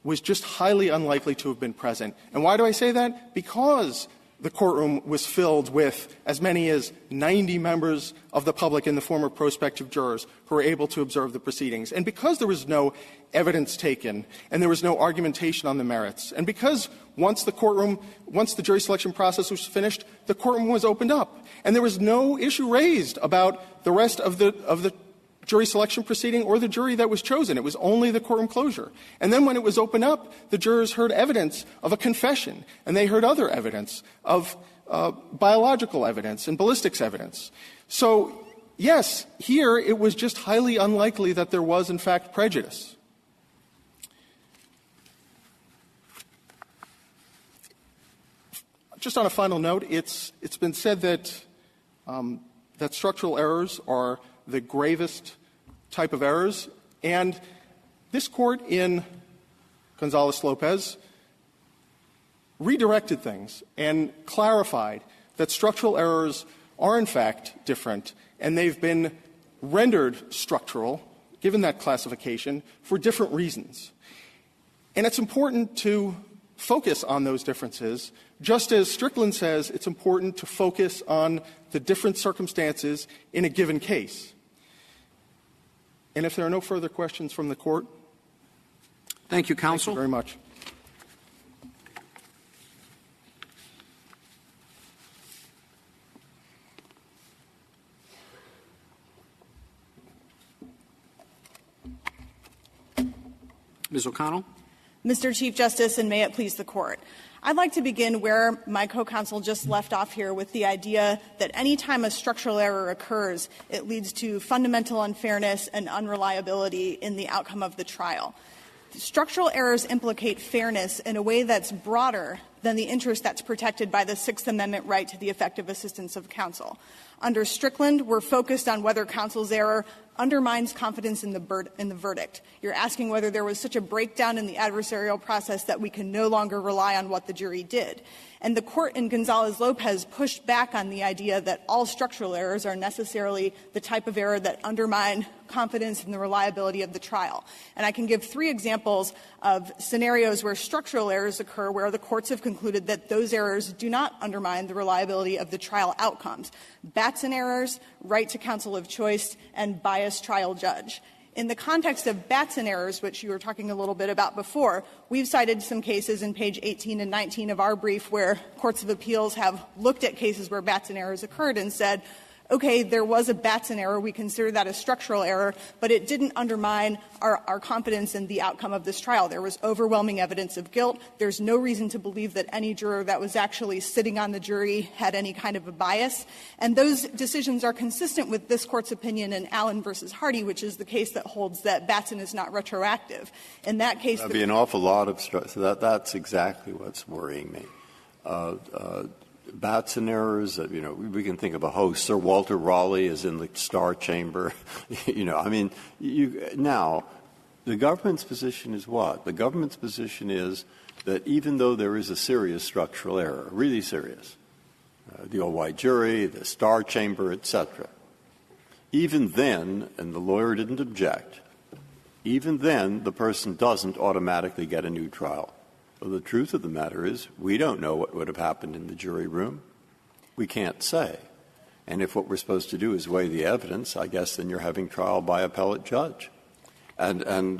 was just highly unlikely to have been present. And why do I say that? Because the courtroom was filled with as many as 90 members of the public in the form of prospective jurors who were able to observe the proceedings. And because there was no evidence taken and there was no argumentation on the merits, and because once the jury selection process was finished, the courtroom was opened up, and there was no issue raised about the rest of the jury selection proceeding or the jury that was chosen. It was only the courtroom closure. And then when it was opened up, the jurors heard evidence of a confession, and they heard other evidence of biological evidence and ballistics evidence. So, yes, here it was just highly unlikely that there was, in fact, prejudice. Just on a final note, it's been said that structural errors are the gravest type of errors, and this Court in Gonzales-Lopez redirected things and clarified that structural errors are in fact different, and they've been rendered structural, given that classification, for different reasons. And it's important to focus on those differences, just as Strickland says it's important to focus on the different circumstances in a given case. And if there are no further questions from the Court. Thank you, counsel. Thank you very much. Ms. O'Connell. Mr. Chief Justice, and may it please the Court. I'd like to begin where my co-counsel just left off here with the idea that any time a structural error occurs, it leads to fundamental unfairness and unreliability in the outcome of the trial. Structural errors implicate fairness in a way that's broader than the interest that's protected by the Sixth Amendment right to the effective assistance of counsel. Under Strickland, we're focused on whether counsel's error undermines confidence in the verdict. You're asking whether there was such a breakdown in the adversarial process that we can no longer rely on what the jury did. And the court in Gonzalez-Lopez pushed back on the idea that all structural errors are necessarily the type of error that undermine confidence in the reliability of the trial. And I can give 3 examples of scenarios where structural errors occur where the courts have concluded that those errors do not undermine the reliability of the trial outcomes. Batson errors, right to counsel of choice, and biased trial judge. In the context of Batson errors, which you were talking a little bit about before, we've cited some cases in page 18 and 19 of our brief where courts of appeals have looked at cases where Batson errors occurred and said, okay, there was a Batson error, we consider that a structural error, but it didn't undermine our confidence in the outcome of this trial. There was overwhelming evidence of guilt. There's no reason to believe that any juror that was actually sitting on the jury had any kind of a bias. And those decisions are consistent with this Court's opinion in Allen v. Hardy, which is the case that holds that Batson is not retroactive. In that case, there'd be an awful lot of so that's exactly what's worrying me. Batson errors, we can think of a host. Sir Walter Raleigh is in the Star Chamber. Now, the government's position is what? The government's position is that even though there is a serious structural error, really serious, the all-white jury, the Star Chamber, etc., even then, and the lawyer didn't object, even then the person doesn't automatically get a new trial. Well, the truth of the matter is we don't know what would have happened in the jury room. We can't say. And if what we're supposed to do is weigh the evidence, I guess then you're having trial by appellate judge. And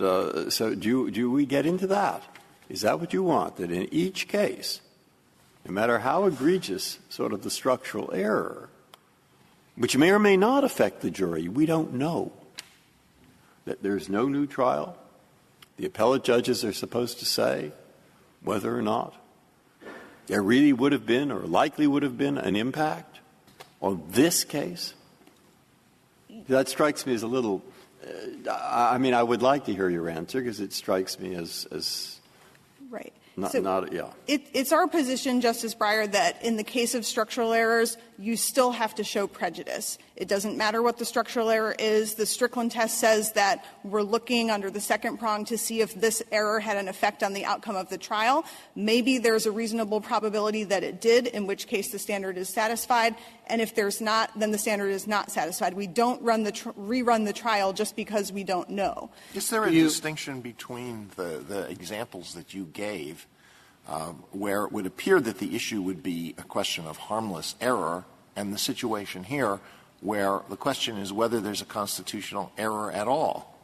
so do we get into that? Is that what you want, that in each case, no matter how egregious sort of the structural error, which may or may not affect the jury, we don't know, that there's no new trial? The appellate judges are supposed to say whether or not there really would have been or likely would have been an impact on this case? That strikes me as a little I would like to hear your answer because it strikes me as right. Yeah. It's our position, Justice Breyer, that in the case of structural errors, you still have to show prejudice. It doesn't matter what the structural error is. The Strickland test says that we're looking under the second prong to see if this error had an effect on the outcome of the trial. Maybe there's a reasonable probability that it did, in which case the standard is satisfied. And if there's not, then the standard is not satisfied. We don't rerun the trial just because we don't know. Is there a distinction between the examples that you gave where it would appear that the issue would be a question of harmless error and the situation here where the question is whether there's a constitutional error at all?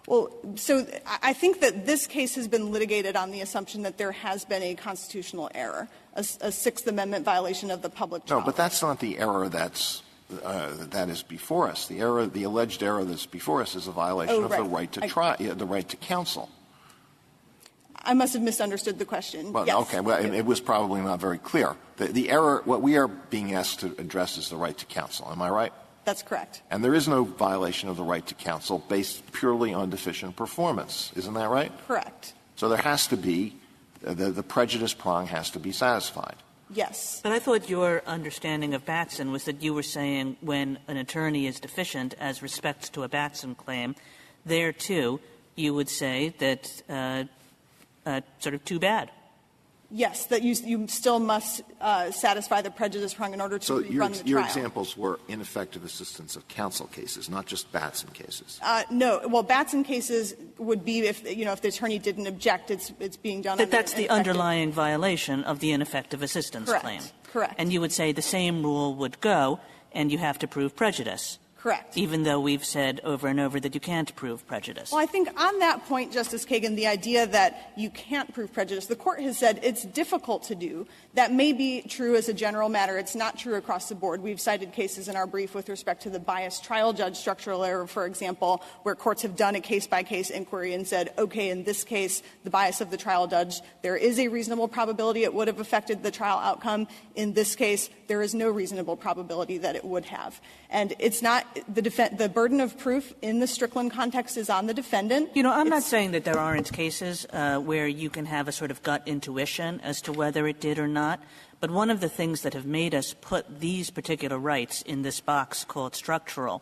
Well, so I think that this case has been litigated on the assumption that there has been a constitutional error, a Sixth Amendment violation of the public trial. No, but that's not the error that is before us. The alleged error that's before us is a violation of the right to the right to counsel. I must have misunderstood the question. Well, yes. Okay. Well, it was probably not very clear. The error, what we are being asked to address is the right to counsel. Am I right? That's correct. And there is no violation of the right to counsel based purely on deficient performance. Isn't that right? Correct. So there has to be the prejudice prong has to be satisfied. Yes. But I thought your understanding of Batson was that you were saying when an attorney is deficient as respects to a Batson claim, there, too, you would say that sort of too bad. Yes, that you still must satisfy the prejudice prong in order to run the trial. Your examples were ineffective assistance of counsel cases, not just Batson cases. No. Well, Batson cases would be if the attorney didn't object, it's being done. But that's the underlying violation of the ineffective assistance claim. Correct. And you would say the same rule would go, and you have to prove prejudice. Correct. Even though we've said over and over that you can't prove prejudice. Well, I think on that point, Justice Kagan, the idea that you can't prove prejudice, the Court has said it's difficult to do. That may be true as a general matter. It's not true across the board. We've cited cases in our brief with respect to the biased trial judge structural error, for example, where courts have done a case-by-case inquiry and said, okay, in this case, the bias of the trial judge, there is a reasonable probability it would have affected the trial outcome. In this case, there is no reasonable probability that it would have. And it's not the burden of proof in the Strickland context is on the defendant. You know, I'm not saying that there aren't cases where you can have a sort of gut intuition as to whether it did or not, but one of the things that have made us put these particular rights in this box called structural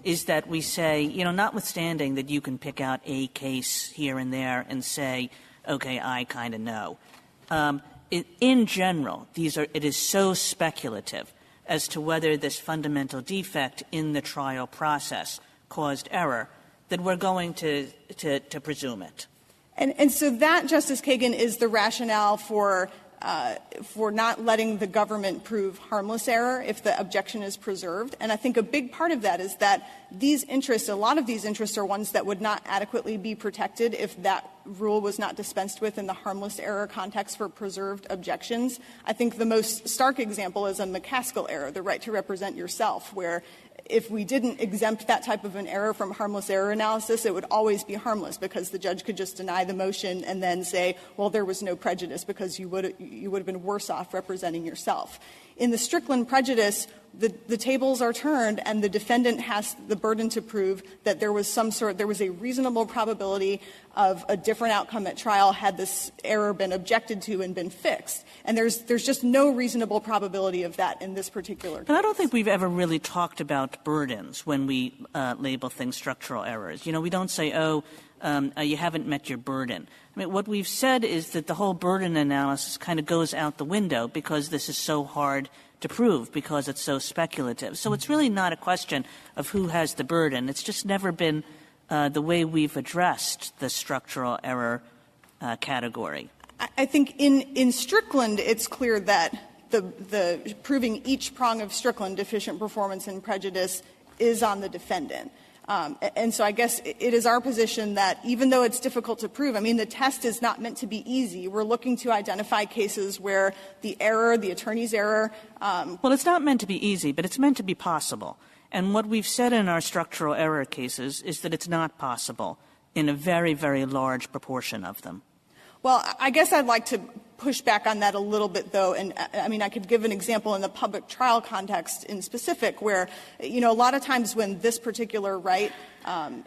is that we say, you know, notwithstanding that you can pick out a case here and there and say, okay, I kind of know. In general, it is so speculative as to whether this fundamental defect in the trial process caused error that we're going to presume it. And so that, Justice Kagan, is the rationale for not letting the government prove harmless error if the objection is preserved. And I think a big part of that is that these interests, a lot of these interests are ones that would not adequately be protected if that rule was not dispensed with in the harmless error context for preserved objections. I think the most stark example is a McCaskill error, the right to represent yourself, where if we didn't exempt that type of an error from harmless error analysis, it would always be harmless because the judge could just deny the motion and then say, well, there was no prejudice because you would have been worse off representing yourself. In the Strickland prejudice, the tables are turned and the defendant has the burden to prove that there was a reasonable probability of a different outcome at trial had this error been objected to and been fixed. And there's just no reasonable probability of that in this particular case. But I don't think we've ever really talked about burdens when we label things structural errors. You know, we don't say, you haven't met your burden. I mean, what we've said is that the whole burden analysis kind of goes out the window because this is so hard to prove, because it's so speculative. So it's really not a question of who has the burden. It's just never been the way we've addressed the structural error category. I think in Strickland, it's clear that the proving each prong of Strickland, deficient performance and prejudice, is on the defendant. And so I guess it is our position that even though it's difficult to prove, I mean, the test is not meant to be easy. We're looking to identify cases where the error, the attorney's error. Well, it's not meant to be easy, but it's meant to be possible. And what we've said in our structural error cases is that it's not possible in a very, very large proportion of them. Well, I guess I'd like to push back on that a little bit, though. And, I mean, I could give an example in the public trial context in specific where, you know, a lot of times when this particular right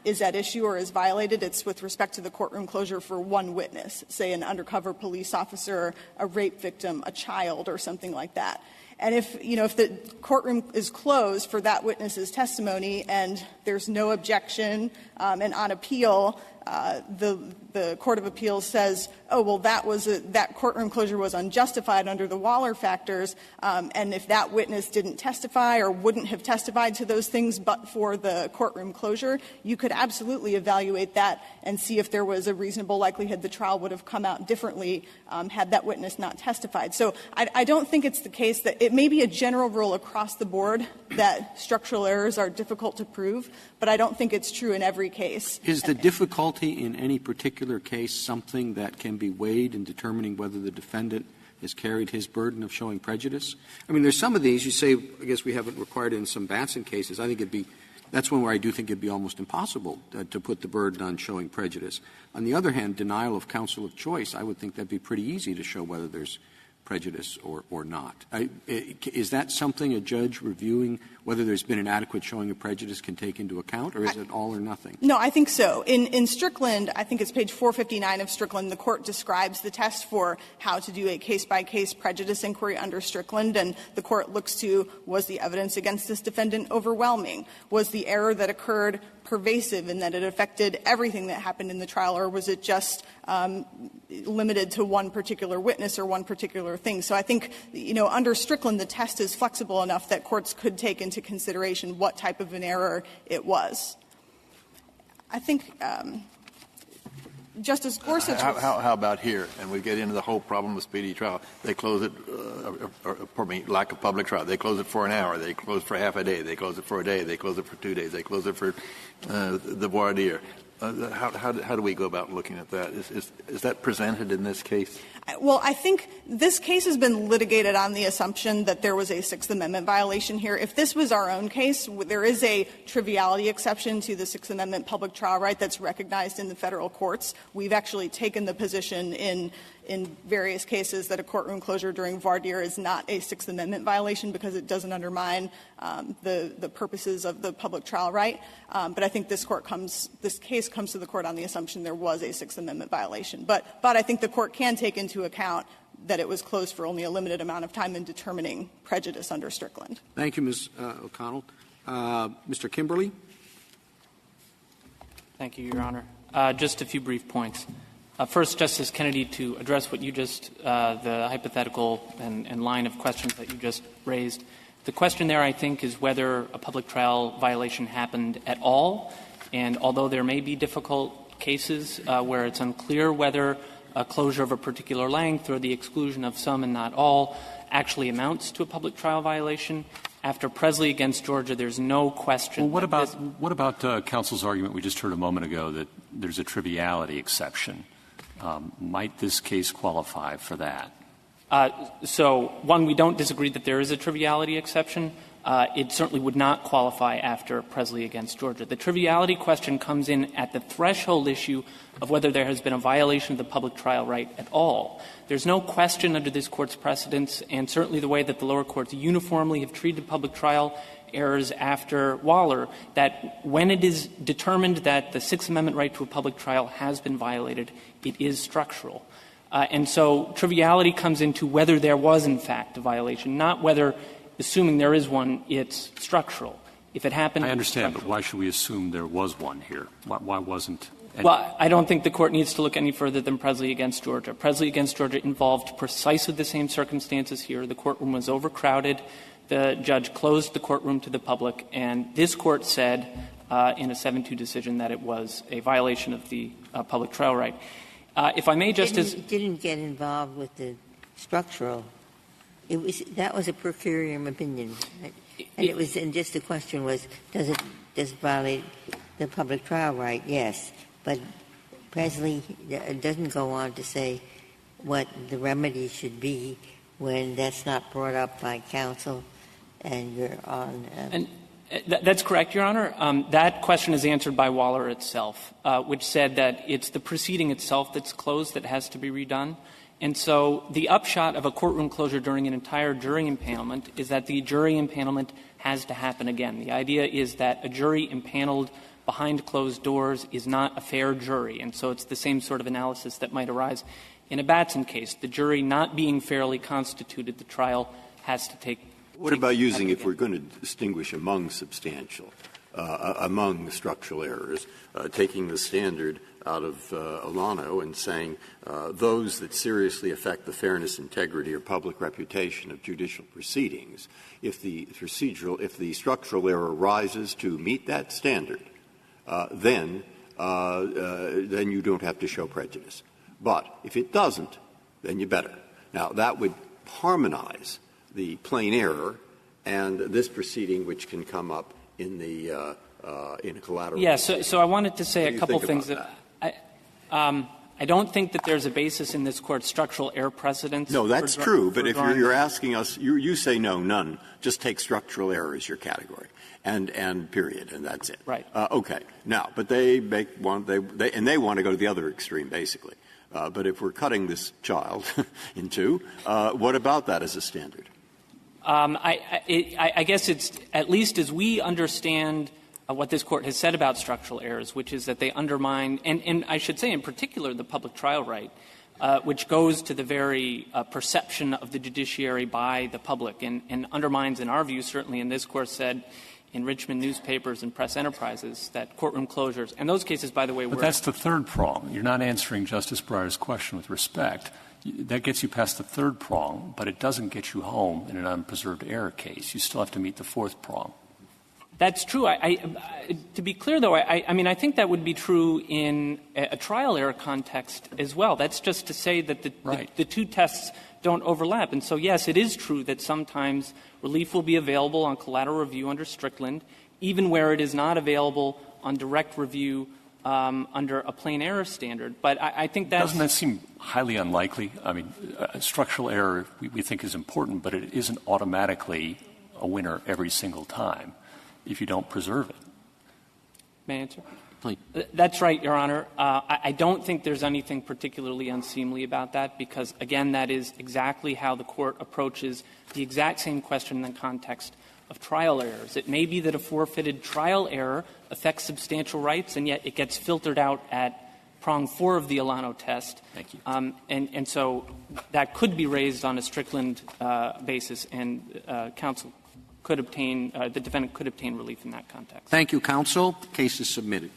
is at issue or is violated, it's with respect to the courtroom closure for one witness, say an undercover police officer, a rape victim, a child, or something like that. And if the courtroom is closed for that witness's testimony and there's no objection, and on appeal, the Court of Appeals says, oh, well, that courtroom closure was unjustified under the Waller factors, and if that witness didn't testify or wouldn't have testified to those things but for the courtroom closure, you could absolutely evaluate that and see if there was a reasonable likelihood the trial would have come out differently had that witness not testified. So I don't think it's the case that it may be a general rule across the board that structural errors are difficult to prove, but I don't think it's true in every case. Is the difficulty in any particular case something that can be weighed in determining whether the defendant has carried his burden of showing prejudice? I mean, there's some of these you say, I guess we haven't required in some Batson cases. I think that's one where I do think it'd be almost impossible to put the burden on showing prejudice. On the other hand, denial of counsel of choice, I would think that'd be pretty easy to show whether there's prejudice or not. Is that something a judge reviewing whether there's been an adequate showing of prejudice can take into account, or is it all or nothing? No, I think so. In Strickland, I think it's page 459 of Strickland, the Court describes the test for how to do a case-by-case prejudice inquiry under Strickland, and the Court looks to, was the evidence against this defendant overwhelming? Was the error that occurred pervasive in that it affected everything that happened in the trial, or was it just limited to one particular witness or one particular thing? So I think, under Strickland, the test is flexible enough that courts could take into consideration what type of an error it was. I think Justice Gorsuch was... How about here? And we get into the whole problem of speedy trial. They close it, lack of public trial. They close it for an hour. They close it for half a day. They close it for a day. They close it for 2 days. They close it for the voir dire. How do we go about looking at that? Is that presented in this case? Well, I think this case has been litigated on the assumption that there was a Sixth Amendment violation here. If this was our own case, there is a triviality exception to the Sixth Amendment public trial right that's recognized in the federal courts. We've actually taken the position in in various cases that a courtroom closure during voir dire is not a Sixth Amendment violation because it doesn't undermine the purposes of the public trial right. But I think this case comes to the court on the assumption there was a Sixth Amendment violation. But I think the court can take into account that it was closed for only a limited amount of time in determining prejudice under Strickland. Thank you, Ms. O'Connell. Mr. Kimberly. Thank you, Your Honor. Just a few brief points. First, Justice Kennedy, to address what you just, the hypothetical and line of questions that you just raised. The question there, I think, is whether a public trial violation happened at all. And although there may be difficult cases where it's unclear whether a closure of a particular length or the exclusion of some and not all actually amounts to a public trial violation, after Presley against Georgia, there's no question. Well, what about counsel's argument we just heard a moment ago that there's a triviality exception? Might this case qualify for that? So, one, we don't disagree that there is a triviality exception. It certainly would not qualify after Presley against Georgia. The triviality question comes in at the threshold issue of whether there has been a violation of the public trial right at all. There's no question under this Court's precedents, and certainly the way that the lower courts uniformly have treated public trial errors after Waller, that when it is determined that the Sixth Amendment right to a public trial has been violated, it is structural. And so triviality comes into whether there was, in fact, a violation, not whether, assuming there is one, it's structural. If it happened, I understand, but why should we assume there was one here? Why wasn't? Well, I don't think the Court needs to look any further than Presley against Georgia. Presley against Georgia involved precisely the same circumstances here. The courtroom was overcrowded. The judge closed the courtroom to the public, and this Court said in a 7-2 decision that it was a violation of the public trial right. If I may, Justice — It didn't get involved with the structural. That was a per curiam opinion. And it was, and just the question was, does it violate the public trial right? Yes. But Presley doesn't go on to say what the remedy should be when that's not brought up by counsel and you're on. And that's correct, Your Honor. That question is answered by Waller itself, which said that it's the proceeding itself that's closed that has to be redone. And so the upshot of a courtroom closure during an entire jury impanelment is that the jury impanelment has to happen again. The idea is that a jury impaneled behind closed doors is not a fair jury. And so it's the same sort of analysis that might arise in a Batson case. The jury not being fairly constituted, the trial has to take. What about using, if we're going to distinguish among substantial, among structural errors, taking the standard out of Olano and saying those that seriously affect the fairness, integrity, or public reputation of judicial proceedings, if the structural error rises to meet that standard, then you don't have to show prejudice. But if it doesn't, then you better. Now, that would harmonize the plain error and this proceeding, which can come up in the in a collateral. Yes. So I wanted to say a couple things that I don't think that there's a basis in this Court's structural error precedents. No, that's true. But if you're asking us, you say no, none. Just take structural error as your category, and period, and that's it. Right. Okay. Now, but they make one. They want to go to the other extreme, basically. But if we're cutting this child in two, what about that as a standard? I guess it's, at least as we understand what this Court has said about structural errors, which is that they undermine, and I should say in particular the public trial right, which goes to the very perception of the judiciary by the public and undermines, in our view, certainly in this Court said in Richmond newspapers and press enterprises, that courtroom closures, and those cases, by the way, were. But that's the third prong. You're not answering Justice Breyer's question with respect. That gets you past the third prong, but it doesn't get you home in an unpreserved error case. You still have to meet the fourth prong. That's true. To be clear, though, I mean, I think that would be true in a trial error context as well. That's just to say that the two tests don't overlap. And so, yes, it is true that sometimes relief will be available on collateral review under Strickland, even where it is not available on direct review under a plain error standard. But I think that's — Doesn't that seem highly unlikely? I mean, structural error we think is important, but it isn't automatically a winner every single time if you don't preserve it. May I answer? please. That's right, Your Honor. I don't think there's anything particularly unseemly about that because, again, that is exactly how the Court approaches the exact same question in the context of trial errors. It may be that a forfeited trial error affects substantial rights, and yet it gets filtered out at prong 4 of the Alano test. Thank you. And so that could be raised on a Strickland basis, and counsel could obtain the defendant could obtain relief in that context. Thank you, counsel. The case is submitted.